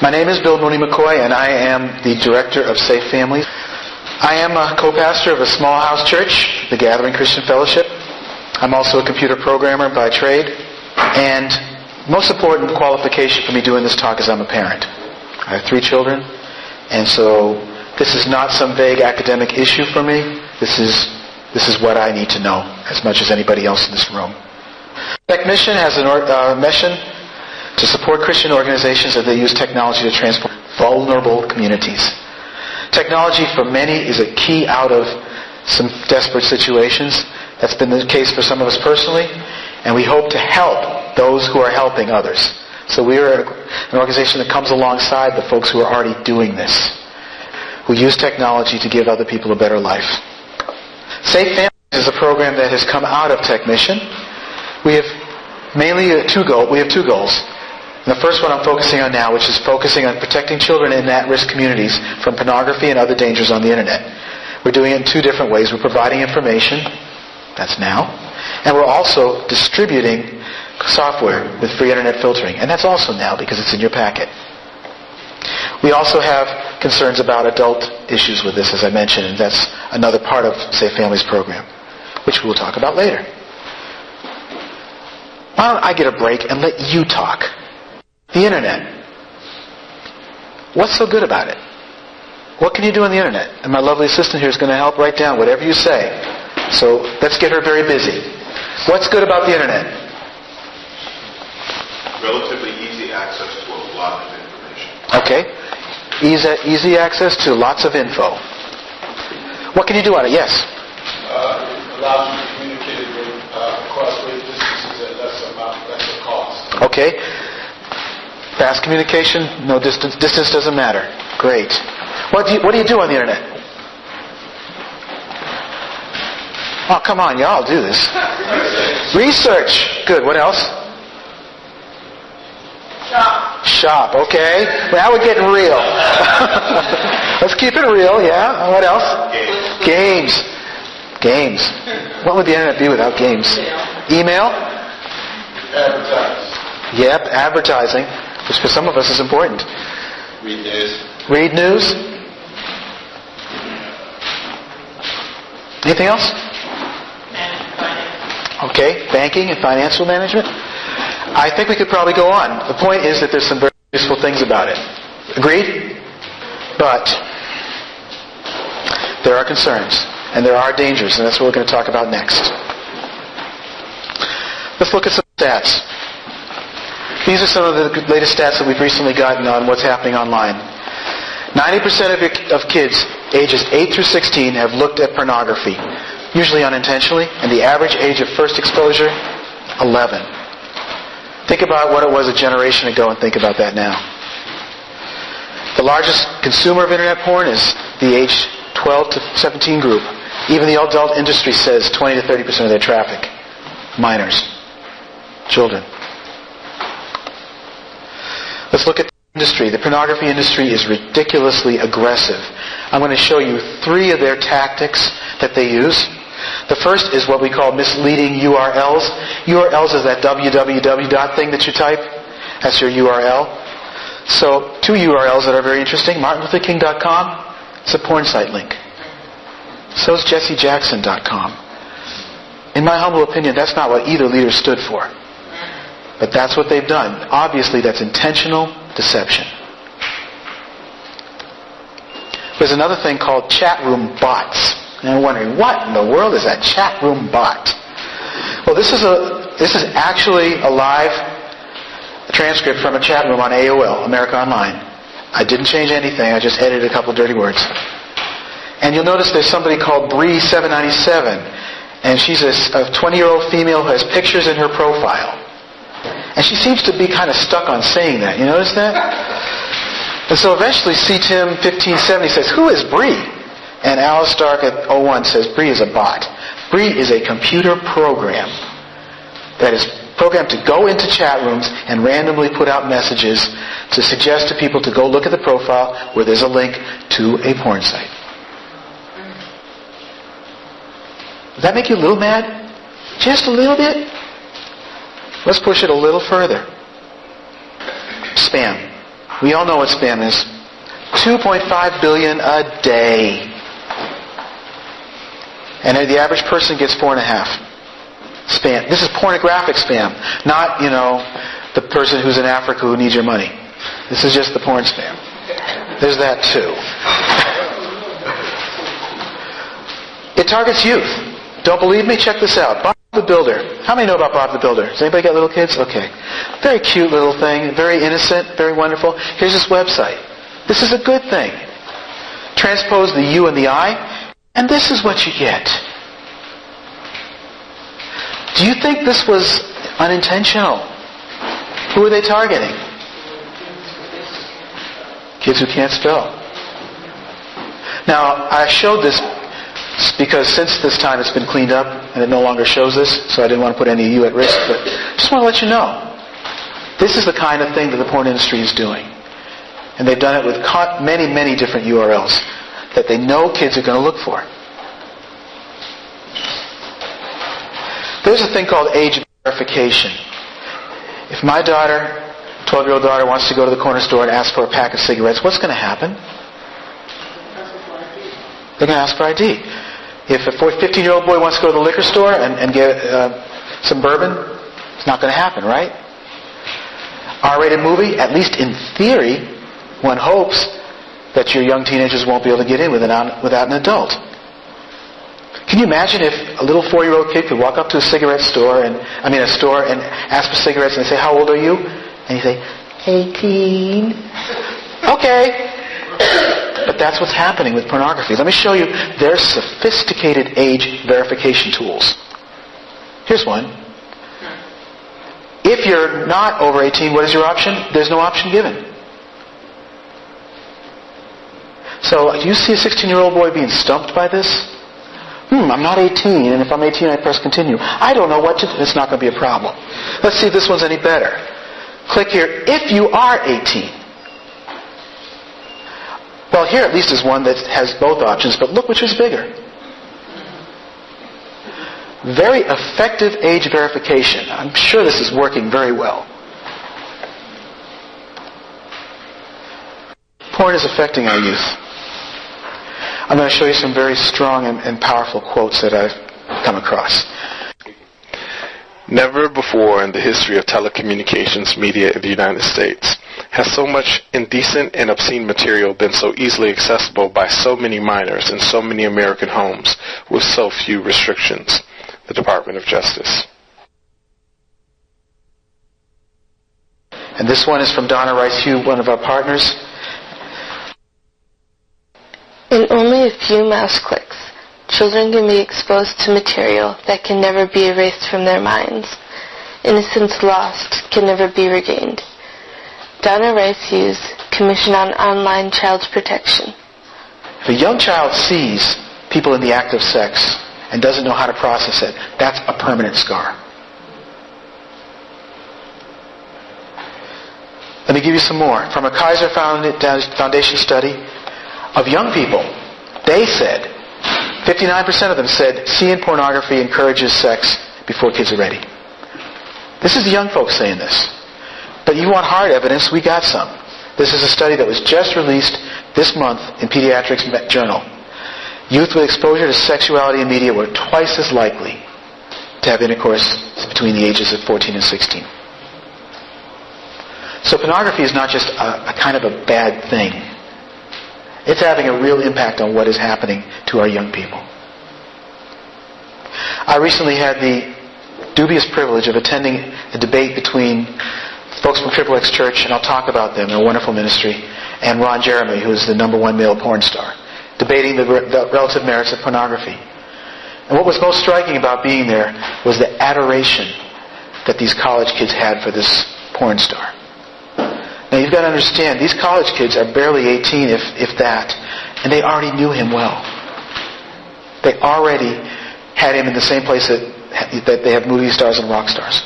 My name is Bill Mooney McCoy, and I am the director of Safe Families. I am a co-pastor of a small house church, the Gathering Christian Fellowship. I'm also a computer programmer by trade. And most important qualification for me doing this talk is I'm a parent. I have 3 children, and so this is not some vague academic issue for me. This is what I need to know as much as anybody else in this room. TECHMISSION has a mission to support Christian organizations as they use technology to transform vulnerable communities. Technology for many is a key out of some desperate situations. That's been the case for some of us personally, and we hope to help those who are helping others. So we are an organization that comes alongside the folks who are already doing this, who use technology to give other people a better life. Safe Families is a program that has come out of TECHMISSION. We have mainly two goals. And the first one I'm focusing on now, which is focusing on protecting children in at-risk communities from pornography and other dangers on the internet. We're doing it in 2 different ways. We're providing information, that's now, and we're also distributing software with free internet filtering, and that's also now because it's in your packet. We also have concerns about adult issues with this, as I mentioned, and that's another part of Safe Families program, which we'll talk about later. Why don't I get a break and let you talk? The internet. What's so good about it? What can you do on the internet? And my lovely assistant here is going to help write down whatever you say. So let's get her very busy. What's good about the internet? Relatively easy access to a lot of information. Okay. Easy access to lots of info. What can you do on it? Yes? It allows you to communicate across great distances at lesser cost. Okay. Fast communication, no distance. Distance doesn't matter. Great. What do you do on the internet? Oh, come on, y'all do this. Research. Good. What else? Shop. Okay. Now we're getting real. Let's keep it real. Yeah. What else? Games. What would the internet be without games? Email. Advertise. Yep. Advertising, which for some of us is important. Read news. Anything else? Okay, banking and financial management. I think we could probably go on. The point is that there's some very useful things about it. Agreed? But there are concerns, and there are dangers, and that's what we're going to talk about next. Let's look at some stats. These are some of the latest stats that we've recently gotten on what's happening online. 90% of kids ages 8 through 16 have looked at pornography, usually unintentionally, and the average age of first exposure, 11. Think about what it was a generation ago and think about that now. The largest consumer of internet porn is the age 12 to 17 group. Even the adult industry says 20 to 30% of their traffic. Minors. Children. Let's look at the industry. The pornography industry is ridiculously aggressive. I'm going to show you 3 of their tactics that they use. The first is what we call misleading URLs. URLs is that www thing that you type. That's your URL. So 2 URLs that are very interesting. MartinLutherKing.com. It's a porn site link. So is JesseJackson.com. In my humble opinion, that's not what either leader stood for. But that's what they've done. Obviously, that's intentional deception. There's another thing called chat room bots. And you're wondering, what in the world is that chat room bot? Well, this is actually a live transcript from a chat room on AOL, America Online. I didn't change anything. I just edited a couple dirty words. And you'll notice there's somebody called Bree797. And she's a 20-year-old female who has pictures in her profile. And she seems to be kind of stuck on saying that. You notice that? And so eventually CTim1570 says, who is Bree? And Alice Stark at 01 says, Bree is a bot. Bree is a computer program that is programmed to go into chat rooms and randomly put out messages to suggest to people to go look at the profile where there's a link to a porn site. Does that make you a little mad? Just a little bit? Let's push it a little further. Spam. We all know what spam is. 2.5 billion a day. And the average person gets 4.5. Spam. This is pornographic spam. Not, the person who's in Africa who needs your money. This is just the porn spam. There's that too. It targets youth. Don't believe me? Check this out. Bob the Builder. How many know about Bob the Builder? Does anybody got little kids? Okay. Very cute little thing. Very innocent. Very wonderful. Here's his website. This is a good thing. Transpose the U and the I, and this is what you get. Do you think this was unintentional? Who are they targeting? Kids who can't spell. Now, I showed this because since this time it's been cleaned up and it no longer shows this, so I didn't want to put any of you at risk, but I just want to let you know. This is the kind of thing that the porn industry is doing. And they've done it with many, many different URLs that they know kids are going to look for. There's a thing called age verification. If my daughter, 12-year-old daughter, wants to go to the corner store and ask for a pack of cigarettes, what's going to happen? They're going to ask for ID. If a 15-year-old boy wants to go to the liquor store and get some bourbon, it's not going to happen, right? R-rated movie, at least in theory, one hopes that your young teenagers won't be able to get in without an adult. Can you imagine if a little 4-year-old kid could walk up to a store and ask for cigarettes and they say, "How old are you?" And you say, 18. Okay. But that's what's happening with pornography. Let me show you. There's sophisticated age verification tools. Here's one. If you're not over 18, what is your option? There's no option given. So, do you see a 16-year-old boy being stumped by this? I'm not 18, and if I'm 18, I press continue. I don't know what to do. It's not going to be a problem. Let's see if this one's any better. Click here, if you are 18. Well, here at least is one that has both options, but look which is bigger. Very effective age verification. I'm sure this is working very well. Porn is affecting our youth. I'm going to show you some very strong and powerful quotes that I've come across. Never before in the history of telecommunications media in the United States has so much indecent and obscene material been so easily accessible by so many minors in so many American homes with so few restrictions. The Department of Justice. And this one is from Donna Rice-Hugh, one of our partners. In only a few mouse clicks, children can be exposed to material that can never be erased from their minds. Innocence lost can never be regained. Donna Rice-Hugh's Commission on Online Child Protection. If a young child sees people in the act of sex and doesn't know how to process it, that's a permanent scar. Let me give you some more. From a Kaiser Foundation study of young people, they said, 59% of them said, seeing pornography encourages sex before kids are ready. This is the young folks saying this. But you want hard evidence, we got some. This is a study that was just released this month in Pediatrics Journal. Youth with exposure to sexuality in media were twice as likely to have intercourse between the ages of 14 and 16. So pornography is not just a kind of a bad thing. It's having a real impact on what is happening to our young people. I recently had the dubious privilege of attending a debate between folks from Triple X Church, and I'll talk about them, a wonderful ministry, and Ron Jeremy, who is the #1 male porn star, debating the relative merits of pornography. And what was most striking about being there was the adoration that these college kids had for this porn star. Now you've got to understand, these college kids are barely 18, if that, and they already knew him well. They already had him in the same place that they have movie stars and rock stars.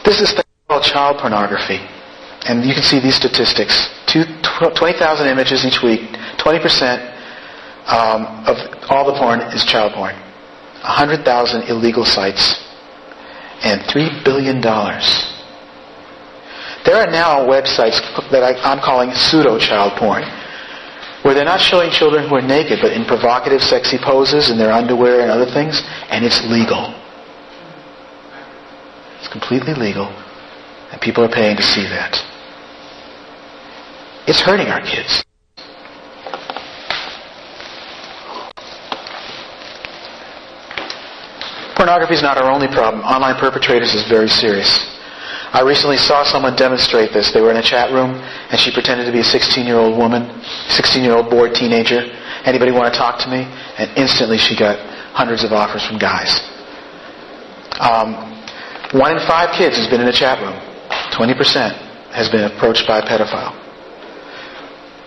This is called child pornography. And you can see these statistics. 20,000 images each week. 20% of all the porn is child porn. 100,000 illegal sites. And $3 billion There are now websites that I'm calling pseudo-child porn, where they're not showing children who are naked, but in provocative, sexy poses in their underwear and other things, and it's legal. It's completely legal, and people are paying to see that. It's hurting our kids. Pornography is not our only problem. Online perpetrators is very serious. I recently saw someone demonstrate this. They were in a chat room, and she pretended to be a 16-year-old woman, 16-year-old bored teenager. Anybody want to talk to me? And instantly she got hundreds of offers from guys. 1 in 5 kids has been in a chat room. 20% has been approached by a pedophile.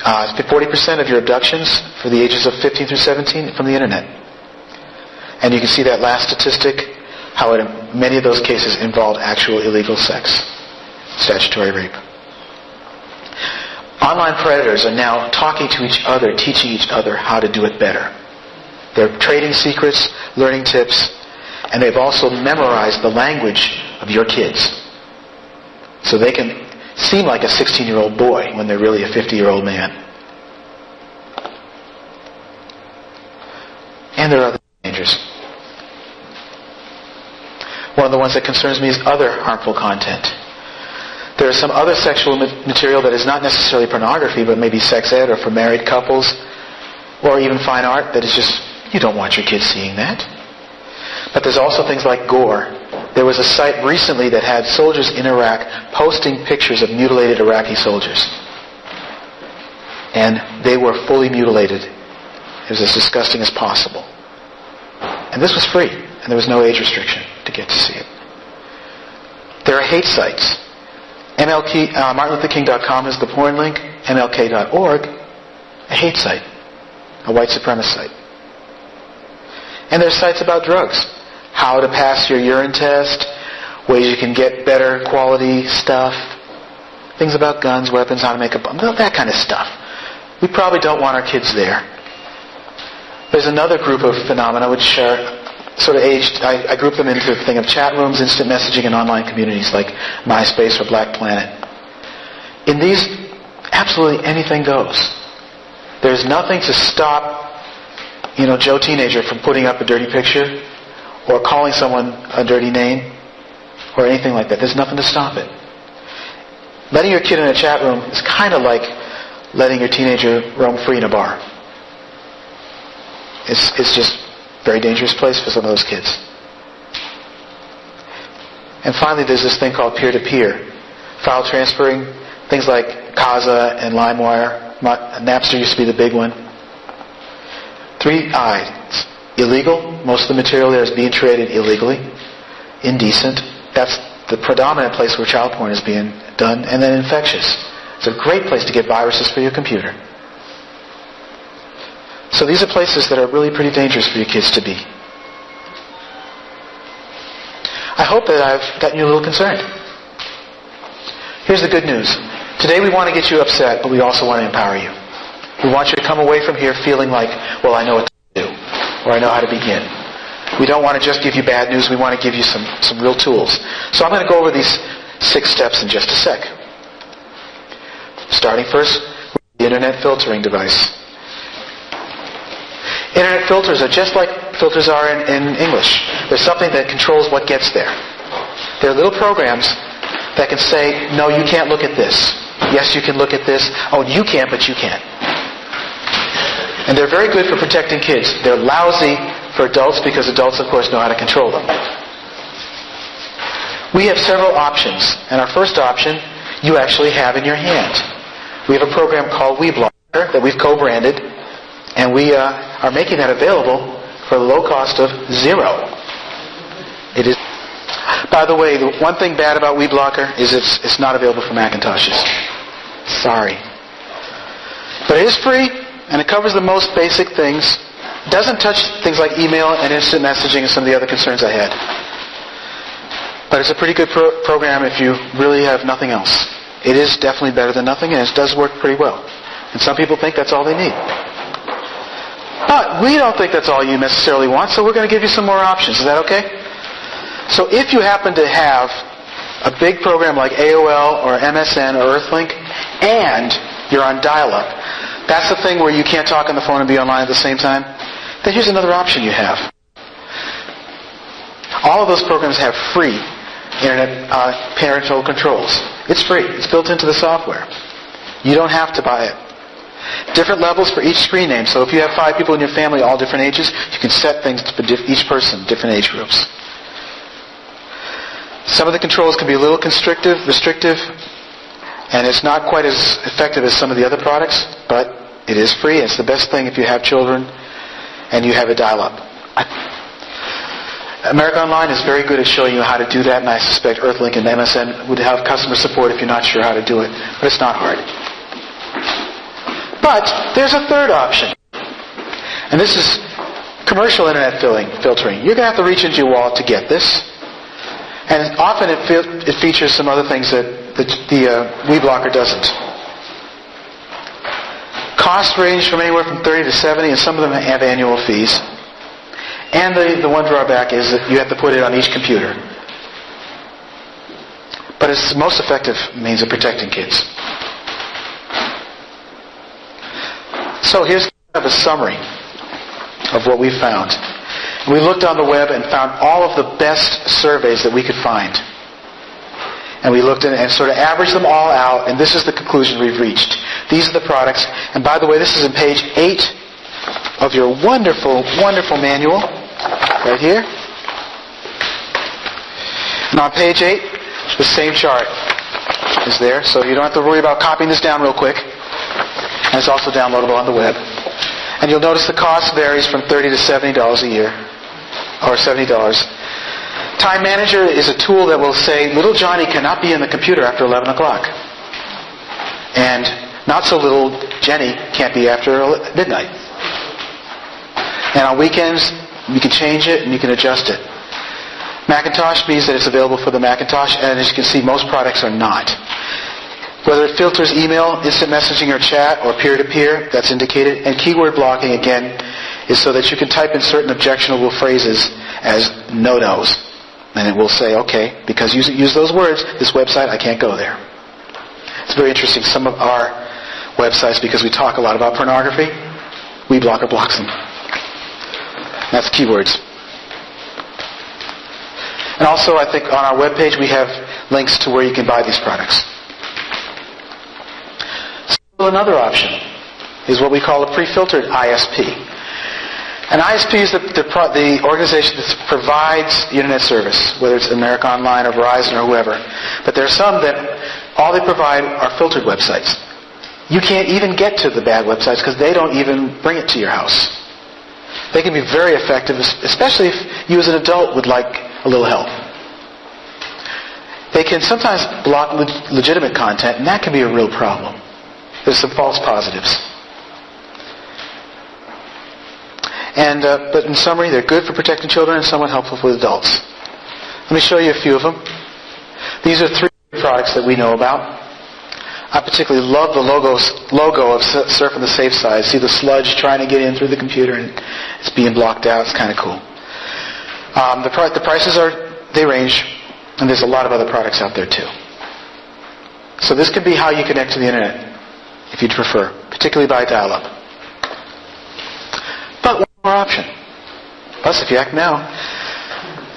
40% of your abductions for the ages of 15 through 17 from the internet. And you can see that last statistic, how in many of those cases involved actual illegal sex, statutory rape. Online predators are now talking to each other, teaching each other how to do it better. They're trading secrets, learning tips, and they've also memorized the language of your kids. So they can seem like a 16-year-old boy when they're really a 50-year-old man. And there are other dangers. One of the ones that concerns me is other harmful content. There is some other sexual material that is not necessarily pornography, but maybe sex ed or for married couples, or even fine art that is just, you don't want your kids seeing that. But there's also things like gore. There was a site recently that had soldiers in Iraq posting pictures of mutilated Iraqi soldiers. And they were fully mutilated. It was as disgusting as possible. And this was free, and there was no age restriction to get to see it. There are hate sites. MartinLutherKing.com is the porn link. MLK.org, a hate site, a white supremacist site. And there's sites about drugs. How to pass your urine test, ways you can get better quality stuff, things about guns, weapons, how to make a bomb, that kind of stuff. We probably don't want our kids there. There's another group of phenomena which are sort of aged. I group them into the thing of chat rooms, instant messaging, and online communities like MySpace or Black Planet. In these, absolutely anything goes. There's nothing to stop, Joe Teenager from putting up a dirty picture or calling someone a dirty name or anything like that. There's nothing to stop it. Letting your kid in a chat room is kind of like letting your teenager roam free in a bar. It's just a very dangerous place for some of those kids. And finally, there's this thing called peer-to-peer. File transferring, things like Kazaa and LimeWire. Napster used to be the big one. 3I. It's illegal. Most of the material there is being traded illegally. Indecent. That's the predominant place where child porn is being done. And then infectious. It's a great place to get viruses for your computer. So these are places that are really pretty dangerous for your kids to be. I hope that I've gotten you a little concerned. Here's the good news. Today we want to get you upset, but we also want to empower you. We want you to come away from here feeling like, well, I know what to do, or I know how to begin. We don't want to just give you bad news. We want to give you some real tools. So I'm going to go over these 6 steps in just a sec. Starting first with the Internet filtering device. Internet filters are just like filters are in English. There's something that controls what gets there. They're little programs that can say, no, you can't look at this. Yes, you can look at this. Oh, you can't, but you can. And they're very good for protecting kids. They're lousy for adults because adults, of course, know how to control them. We have several options. And our first option, you actually have in your hand. We have a program called WeBlocker that we've co-branded. And we are making that available for the low cost of $0. It is. By the way, the one thing bad about WeBlocker is it's not available for Macintoshes. Sorry. But it is free, and it covers the most basic things. It doesn't touch things like email and instant messaging and some of the other concerns I had. But it's a pretty good program if you really have nothing else. It is definitely better than nothing, and it does work pretty well. And some people think that's all they need. But we don't think that's all you necessarily want, so we're going to give you some more options. Is that okay? So if you happen to have a big program like AOL or MSN or Earthlink, and you're on dial-up, that's the thing where you can't talk on the phone and be online at the same time, then here's another option you have. All of those programs have free internet parental controls. It's free. It's built into the software. You don't have to buy it. Different levels for each screen name. So if you have 5 people in your family, all different ages, you can set things for each person, different age groups. Some of the controls can be a little restrictive, and it's not quite as effective as some of the other products, but it is free. It's the best thing if you have children and you have a dial-up. America Online is very good at showing you how to do that, and I suspect Earthlink and MSN would have customer support if you're not sure how to do it, but it's not hard. But there's a third option, and this is commercial internet filtering. You're going to have to reach into your wallet to get this, and often it features some other things that the WeBlocker doesn't. Costs range from anywhere from $30 to $70, and some of them have annual fees. And the one drawback is that you have to put it on each computer. But it's the most effective means of protecting kids. So here's kind of a summary of what we found. We looked on the web and found all of the best surveys that we could find. And we looked in and sort of averaged them all out, and this is the conclusion we've reached. These are the products. And by the way, this is on page 8 of your wonderful, wonderful manual. Right here. And on page 8, the same chart is there, so you don't have to worry about copying this down real quick. And it's also downloadable on the web. And you'll notice the cost varies from $30 to $70 a year, or $70. Time Manager is a tool that will say, little Johnny cannot be in the computer after 11 o'clock. And not so little Jenny can't be after midnight. And on weekends, you can change it and you can adjust it. Macintosh means that it's available for the Macintosh, and as you can see, most products are not. Whether it filters email, instant messaging, or chat, or peer-to-peer, that's indicated. And keyword blocking, again, is so that you can type in certain objectionable phrases as no-nos. And it will say, okay, because you use those words, this website, I can't go there. It's very interesting. Some of our websites, because we talk a lot about pornography, WeBlocker blocks them. That's keywords. And also, I think on our webpage we have links to where you can buy these products. So another option is what we call a pre-filtered ISP. An ISP is the organization that provides the internet service, whether it's America Online or Verizon or whoever. But there are some that all they provide are filtered websites. You can't even get to the bad websites because they don't even bring it to your house. They can be very effective, especially if you as an adult would like a little help. They can sometimes block legitimate content, and that can be a real problem. There's some false positives. And but in summary, they're good for protecting children and somewhat helpful with adults. Let me show you a few of them. These are 3 products that we know about. I particularly love the logo of Surf on the Safe Side. See the sludge trying to get in through the computer and it's being blocked out. It's kind of cool. The prices they range, and there's a lot of other products out there too. So this could be how you connect to the internet, if you'd prefer, particularly by dial-up. But one more option. Plus, if you act now.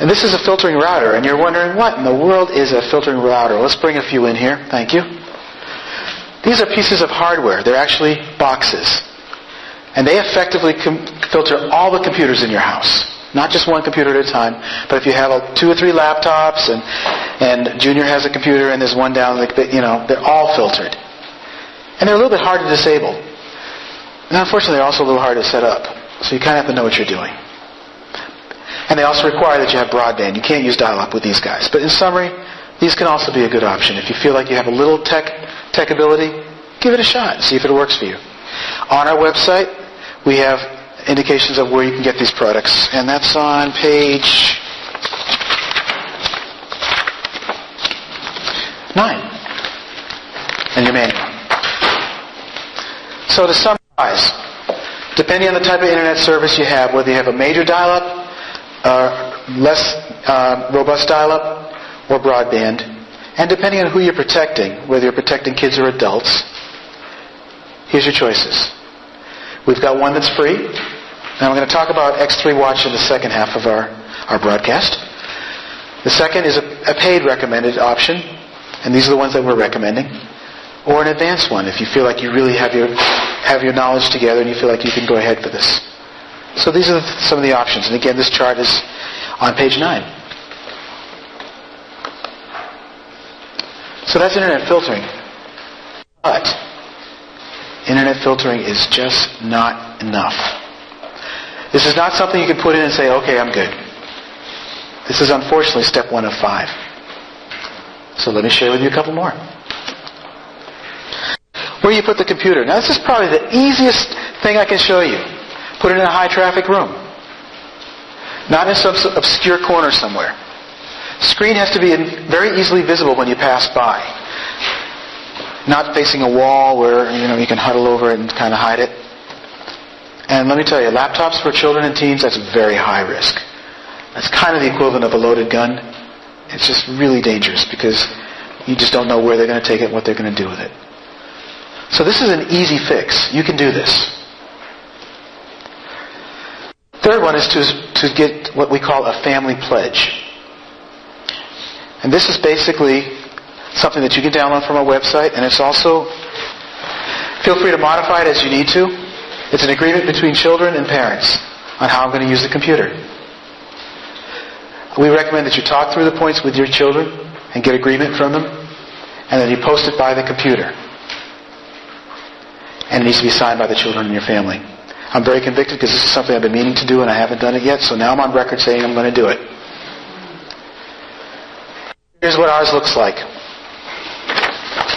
And this is a filtering router, and you're wondering, what in the world is a filtering router? Let's bring a few in here. Thank you. These are pieces of hardware. They're actually boxes. And they effectively filter all the computers in your house. Not just one computer at a time, but if you have 2 or 3 laptops and Junior has a computer and there's one down, they're all filtered. And they're a little bit hard to disable. And unfortunately, they're also a little hard to set up. So you kind of have to know what you're doing. And they also require that you have broadband. You can't use dial-up with these guys. But in summary, these can also be a good option. If you feel like you have a little tech ability, give it a shot. See if it works for you. On our website, we have indications of where you can get these products. And that's on page 9 in your manual. So to summarize, depending on the type of internet service you have, whether you have a major dial-up, less robust dial-up, or broadband, And depending on who you're protecting, whether you're protecting kids or adults, here's your choices. We've got one that's free. Now I'm going to talk about X3 Watch in the second half of our broadcast. The second is a paid recommended option, and these are the ones that we're recommending. Or an advanced one if you feel like you really have your knowledge together and you feel like you can go ahead for this. So these are some of the options. And again, this chart is on page 9. So that's internet filtering. But internet filtering is just not enough. This is not something you can put in and say, okay, I'm good. This is unfortunately step 1 of 5. So let me share with you a couple more. Where you put the computer. Now this is probably the easiest thing I can show you. Put it in a high traffic room. Not in some obscure corner somewhere. Screen has to be very easily visible when you pass by. Not facing a wall where you can huddle over it and kind of hide it. And let me tell you, laptops for children and teens, that's very high risk. That's kind of the equivalent of a loaded gun. It's just really dangerous because you just don't know where they're going to take it and what they're going to do with it. So this is an easy fix. You can do this. Third one is to get what we call a family pledge. And this is basically something that you can download from our website, and it's also, feel free to modify it as you need to. It's an agreement between children and parents on how I'm going to use the computer. We recommend that you talk through the points with your children and get agreement from them, and then you post it by the computer. And it needs to be signed by the children in your family. I'm very convicted because this is something I've been meaning to do and I haven't done it yet, so now I'm on record saying I'm going to do it. Here's what ours looks like.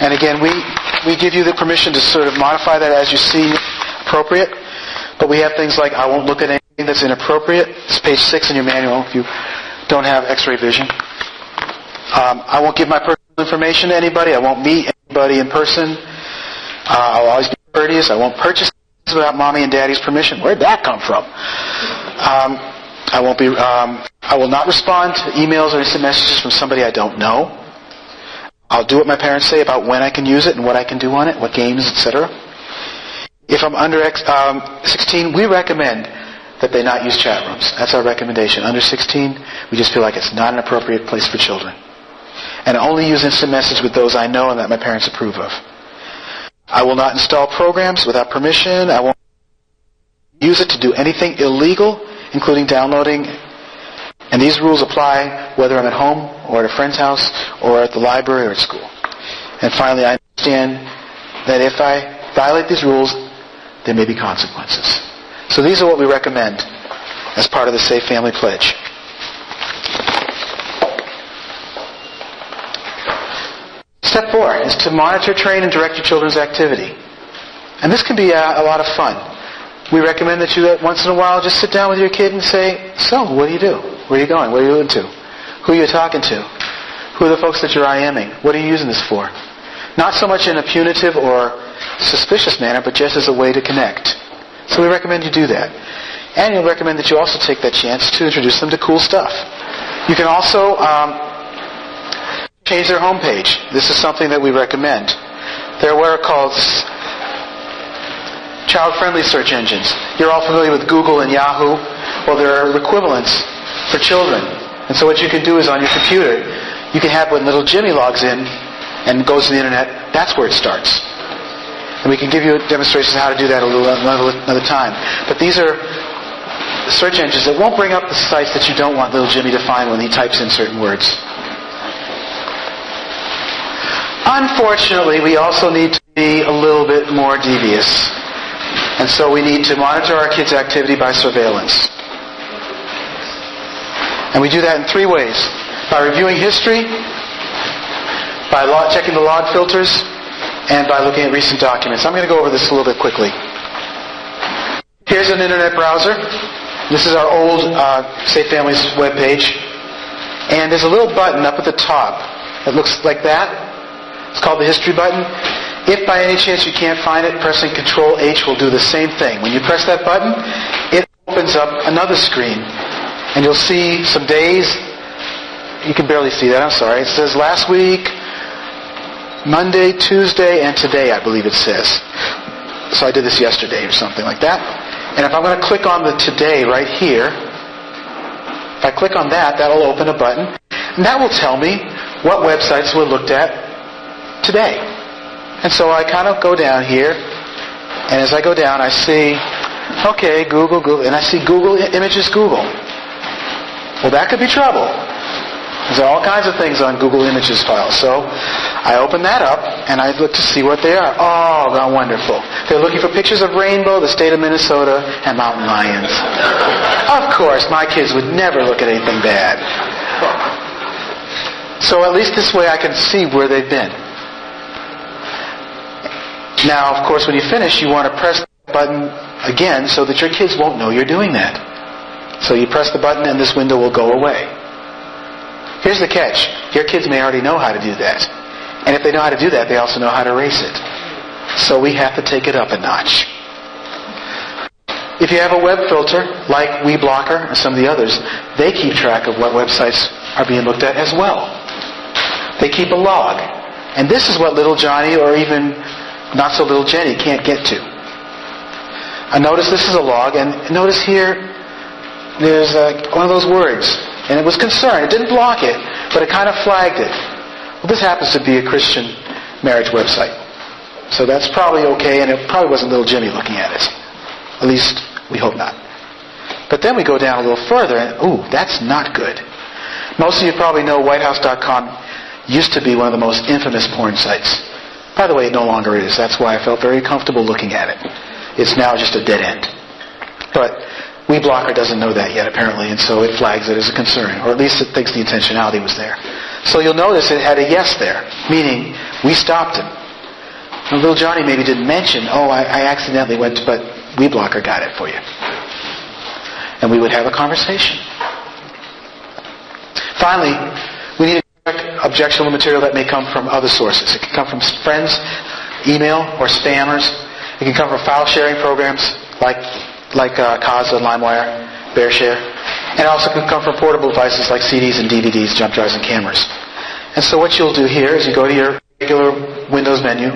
And again, we give you the permission to sort of modify that as you see appropriate, but we have things like I won't look at anything that's inappropriate. It's page 6 in your manual if you don't have x-ray vision. I won't give my personal information to anybody. I won't meet anybody in person. I'll always be courteous. I won't purchase things without mommy and daddy's permission. Where'd that come from? I will not respond to emails or instant messages from somebody I don't know. I'll do what my parents say about when I can use it and what I can do on it, what games, etc. If I'm under 16, we recommend that they not use chat rooms. That's our recommendation. Under 16, we just feel like it's not an appropriate place for children. And only use instant message with those I know and that my parents approve of. I will not install programs without permission. I won't use it to do anything illegal, including downloading. And these rules apply whether I'm at home or at a friend's house or at the library or at school. And finally, I understand that if I violate these rules, there may be consequences. So these are what we recommend as part of the Safe Family Pledge. Step 4 is to monitor, train, and direct your children's activity. And this can be a lot of fun. We recommend that you once in a while just sit down with your kid and say, so, what do you do? Where are you going? What are you into? Who are you talking to? Who are the folks that you're IMing? What are you using this for? Not so much in a punitive or suspicious manner, but just as a way to connect. So we recommend you do that. And we'll recommend that you also take that chance to introduce them to cool stuff. You can also change their homepage. This is something that we recommend. There are what are called child-friendly search engines. You're all familiar with Google and Yahoo. Well, there are equivalents for children. And so what you can do is on your computer, you can have when little Jimmy logs in and goes to the internet, that's where it starts. And we can give you demonstrations of how to do that another time. But these are search engines that won't bring up the sites that you don't want little Jimmy to find when he types in certain words. Unfortunately, we also need to be a little bit more devious. And so we need to monitor our kids' activity by surveillance. And we do that in 3 ways. By reviewing history, by checking the log filters, and by looking at recent documents. I'm going to go over this a little bit quickly. Here's an internet browser. This is our old Safe Families webpage. And there's a little button up at the top that looks like that. It's called the history button. If by any chance you can't find it, pressing Control-H will do the same thing. When you press that button, it opens up another screen. And you'll see some days. You can barely see that, I'm sorry. It says last week, Monday, Tuesday, and today, I believe it says. So I did this yesterday or something like that. And if I'm going to click on the today right here, if I click on that, that'll open a button. And that will tell me what websites were looked at today. And so I kind of go down here, and as I go down, I see, okay, Google, and I see Google Images Google. Well, that could be trouble. There's all kinds of things on Google Images files. So I open that up, and I look to see what they are. Oh, how wonderful. They're looking for pictures of rainbow, the state of Minnesota, and mountain lions. Of course, my kids would never look at anything bad. So at least this way I can see where they've been. Now, of course, when you finish, you want to press the button again so that your kids won't know you're doing that. So you press the button and this window will go away. Here's the catch. Your kids may already know how to do that. And if they know how to do that, they also know how to erase it. So we have to take it up a notch. If you have a web filter, like WeBlocker or some of the others, they keep track of what websites are being looked at as well. They keep a log. And this is what little Johnny or even not so little Jenny can't get to. I notice this is a log, and notice here there's one of those words. And it was concerned. It didn't block it, but it kind of flagged it. Well, this happens to be a Christian marriage website. So that's probably okay, and it probably wasn't little Jimmy looking at it. At least, we hope not. But then we go down a little further, and ooh, that's not good. Most of you probably know WhiteHouse.com used to be one of the most infamous porn sites. By the way, it no longer is. That's why I felt very comfortable looking at it. It's now just a dead end. But WeBlocker doesn't know that yet, apparently, and so it flags it as a concern, or at least it thinks the intentionality was there. So you'll notice it had a yes there, meaning we stopped him. Now, little Johnny maybe didn't mention, I accidentally went to, but WeBlocker got it for you. And we would have a conversation. Finally, we need to check objectionable material that may come from other sources. It can come from friends, email, or spammers. It can come from file-sharing programs like Kazaa, LimeWire, BearShare. And it also can come from portable devices like CDs and DVDs, jump drives, and cameras. And so what you'll do here is you go to your regular Windows menu,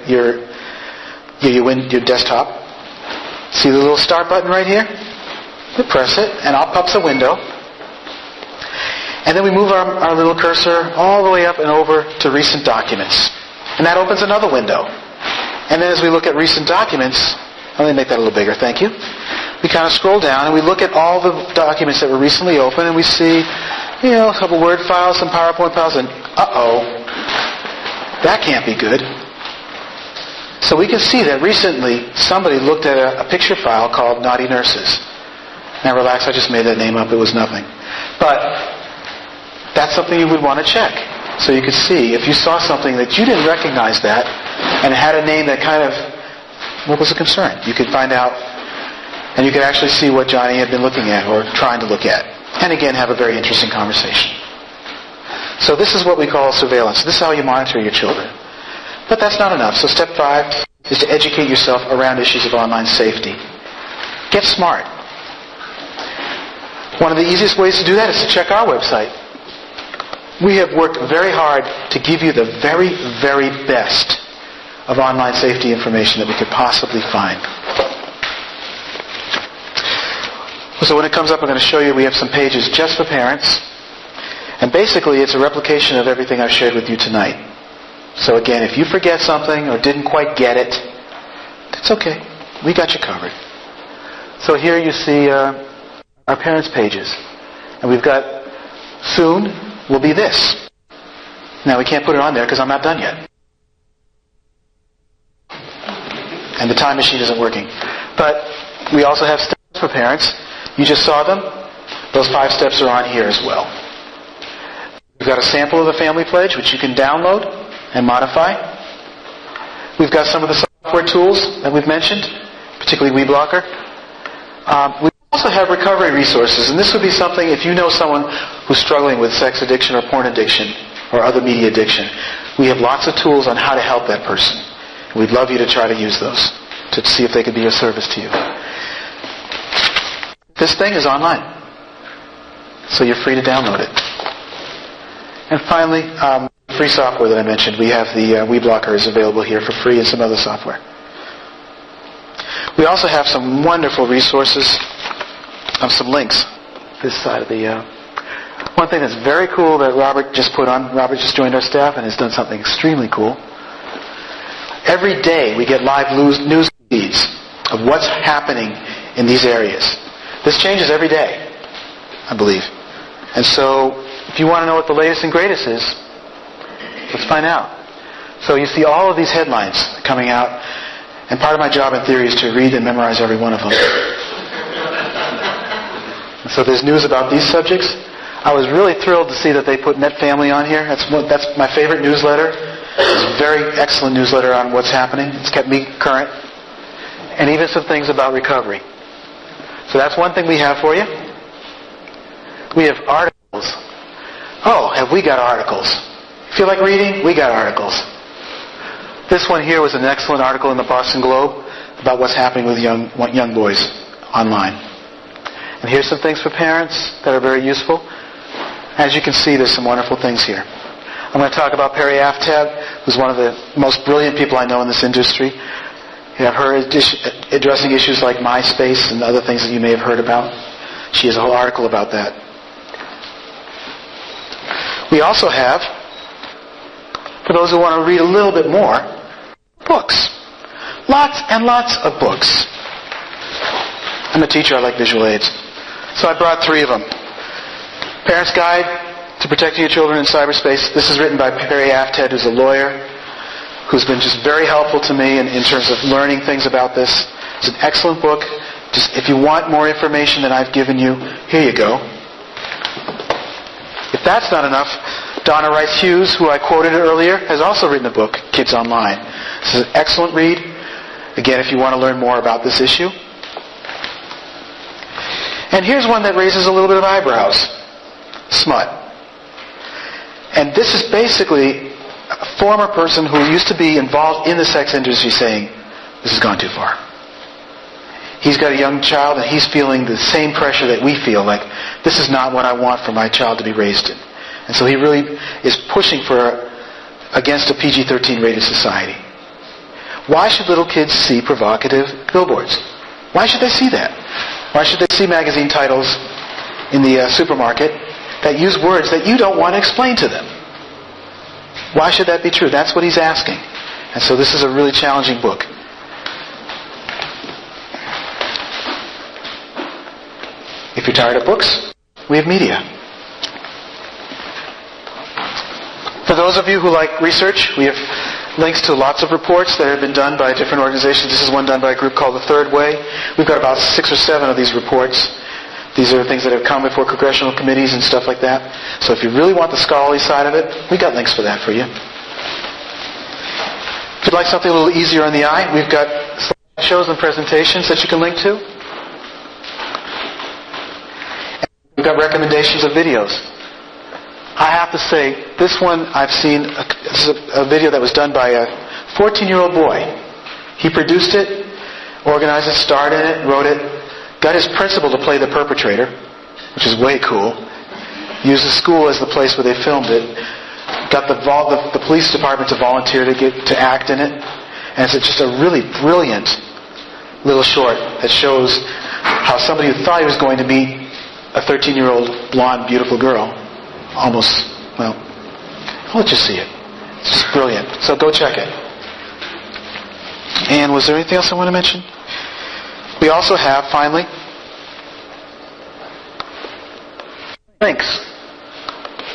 your desktop. See the little start button right here? You press it, and up pops a window. And then we move our little cursor all the way up and over to Recent Documents. And that opens another window. And then as we look at Recent Documents, let me make that a little bigger, thank you. We kind of scroll down and we look at all the documents that were recently opened, and we see, a couple Word files, some PowerPoint files, and that can't be good. So we can see that recently somebody looked at a picture file called Naughty Nurses. Now relax, I just made that name up, it was nothing. But that's something you would want to check. So you could see, if you saw something that you didn't recognize that, and it had a name that kind of, what was the concern? You could find out, and you could actually see what Johnny had been looking at or trying to look at. And again, have a very interesting conversation. So this is what we call surveillance. This is how you monitor your children. But that's not enough. So step 5 is to educate yourself around issues of online safety. Get smart. One of the easiest ways to do that is to check our website. We have worked very hard to give you the very, very best of online safety information that we could possibly find. So when it comes up, I'm going to show you we have some pages just for parents. And basically, it's a replication of everything I've shared with you tonight. So again, if you forget something or didn't quite get it, it's okay. We got you covered. So here you see our parents' pages. And we've got soon will be this. Now we can't put it on there because I'm not done yet. And the time machine isn't working. But we also have steps for parents. You just saw them. Those 5 steps are on here as well. We've got a sample of the Family Pledge, which you can download and modify. We've got some of the software tools that we've mentioned, particularly WeBlocker. We also have recovery resources, and this would be something if you know someone who's struggling with sex addiction or porn addiction or other media addiction. We have lots of tools on how to help that person. We'd love you to try to use those to see if they could be of service to you. This thing is online, so you're free to download it. And finally, free software that I mentioned. We have the WeBlocker is available here for free and some other software. We also have some wonderful resources, some links. This side of the... One thing that's very cool that Robert just put on, Robert just joined our staff and has done something extremely cool. Every day we get live news feeds of what's happening in these areas. This changes every day, I believe. And so, if you want to know what the latest and greatest is, let's find out. So you see all of these headlines coming out, and part of my job in theory is to read and memorize every one of them. And so there's news about these subjects. I was really thrilled to see that they put Net Family on here. That's my favorite newsletter. It's a very excellent newsletter on what's happening. It's kept me current. And even some things about recovery. So that's one thing we have for you. We have articles. Oh, have we got articles? Feel like reading? We got articles. This one here was an excellent article in the Boston Globe about what's happening with young boys online. And here's some things for parents that are very useful. As you can see, there's some wonderful things here. I'm going to talk about Perry Aftab, who's one of the most brilliant people I know in this industry. You have her addressing issues like MySpace and other things that you may have heard about. She has a whole article about that. We also have, for those who want to read a little bit more, books. Lots and lots of books. I'm a teacher, I like visual aids. So I brought 3 of them. Parent's Guide to Protecting Your Children in Cyberspace. This is written by Perry Aftab, who's a lawyer, who's been just very helpful to me in terms of learning things about this. It's an excellent book. Just if you want more information than I've given you, here you go. If that's not enough, Donna Rice Hughes, who I quoted earlier, has also written a book, Kids Online. This is an excellent read, again, if you want to learn more about this issue. And here's one that raises a little bit of eyebrows. Smut. And this is basically a former person who used to be involved in the sex industry saying, this has gone too far. He's got a young child and he's feeling the same pressure that we feel, like this is not what I want for my child to be raised in. And so he really is pushing against a PG-13 rated society. Why should little kids see provocative billboards? Why should they see that? Why should they see magazine titles in the supermarket that use words that you don't want to explain to them? Why should that be true? That's what he's asking. And so this is a really challenging book. If you're tired of books, we have media. For those of you who like research, we have links to lots of reports that have been done by different organizations. This is one done by a group called The Third Way. We've got about 6 or 7 of these reports. These are things that have come before congressional committees and stuff like that. So if you really want the scholarly side of it, we got links for that for you. If you'd like something a little easier on the eye, we've got slideshows and presentations that you can link to. And we've got recommendations of videos. I have to say, this one I've seen, this is a video that was done by a 14-year-old boy. He produced it, organized it, starred in it, wrote it, got his principal to play the perpetrator, which is way cool. Used the school as the place where they filmed it. Got the police department to volunteer to act in it. And it's just a really brilliant little short that shows how somebody who thought he was going to meet a 13-year-old blonde, beautiful girl, almost, well, let's just see it. It's just brilliant. So go check it. And was there anything else I want to mention? We also have, finally, links.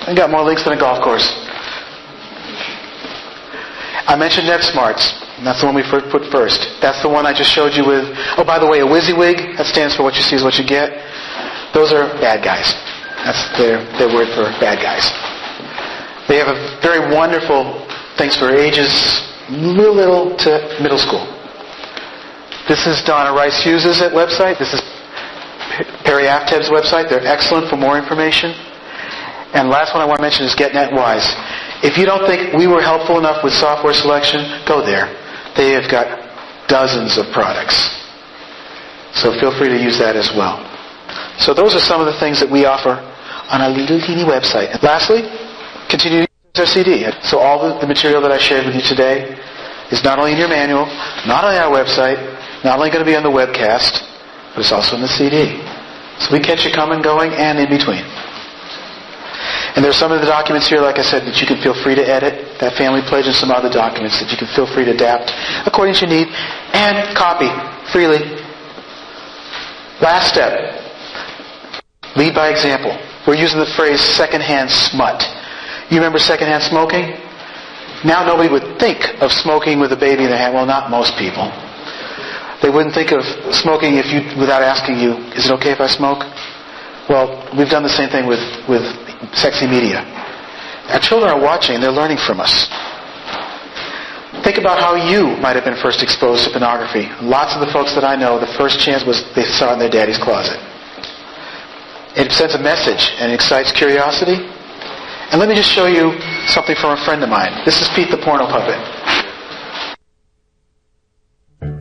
I got more links than a golf course. I mentioned NetSmarts, and that's the one we put first. That's the one I just showed you with, oh, by the way, a WYSIWYG, that stands for what you see is what you get. Those are bad guys. That's their word for bad guys. They have a very wonderful things for ages little to middle school. This is Donna Rice Hughes' website. This is Perry Aftab's website. They're excellent for more information. And last one I want to mention is GetNetWise. If you don't think we were helpful enough with software selection, go there. They have got dozens of products. So feel free to use that as well. So those are some of the things that we offer on our little teeny website. And lastly, continue It's our CD. So all the material that I shared with you today is not only in your manual, not only on our website, not only going to be on the webcast, but it's also in the CD. So we catch you coming, going, and in between. And there's some of the documents here, like I said, that you can feel free to edit. That family pledge and some other documents that you can feel free to adapt according to your need and copy freely. Last step. Lead by example. We're using the phrase secondhand smut. You remember secondhand smoking? Now nobody would think of smoking with a baby in their hand. Well, not most people. They wouldn't think of smoking without asking you, is it okay if I smoke? Well, we've done the same thing with sexy media. Our children are watching and they're learning from us. Think about how you might have been first exposed to pornography. Lots of the folks that I know, the first chance was they saw it in their daddy's closet. It sends a message and excites curiosity. And let me just show you something from a friend of mine. This is Pete the Porno Puppet.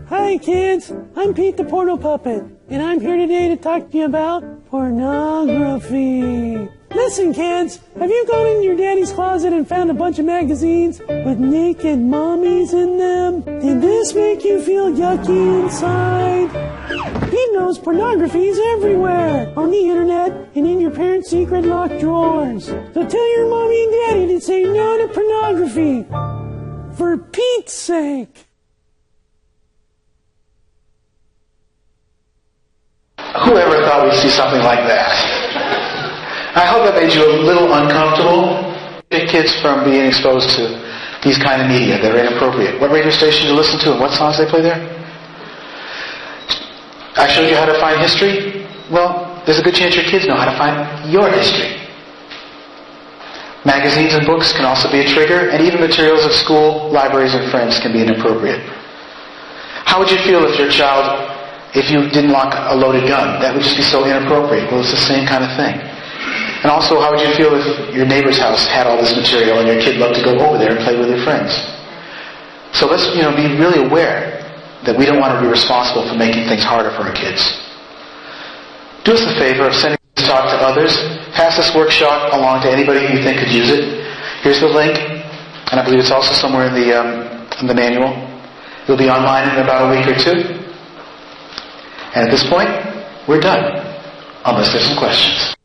Hi kids, I'm Pete the Porno Puppet, and I'm here today to talk to you about pornography. Listen kids, have you gone into your daddy's closet and found a bunch of magazines with naked mommies in them? Did this make you feel yucky inside? Pete knows pornography's everywhere, on the internet and in your parents' secret locked drawers. So tell your mommy and daddy to say no to pornography. For Pete's sake. Whoever thought we'd see something like that? I hope that made you a little uncomfortable. Get kids from being exposed to these kind of media. They're inappropriate. What radio station do you listen to and what songs they play there? I showed you how to find history. Well, there's a good chance your kids know how to find your history. Magazines and books can also be a trigger, and even materials at school, libraries, and friends can be inappropriate. How would you feel if your child, if you didn't lock a loaded gun? That would just be so inappropriate. Well, it's the same kind of thing. And also, how would you feel if your neighbor's house had all this material and your kid loved to go over there and play with your friends? So let's, be really aware that we don't want to be responsible for making things harder for our kids. Do us the favor of sending this talk to others. Pass this workshop along to anybody who you think could use it. Here's the link, and I believe it's also somewhere in the manual. It'll be online in about a week or two. And at this point, we're done, unless there's some questions.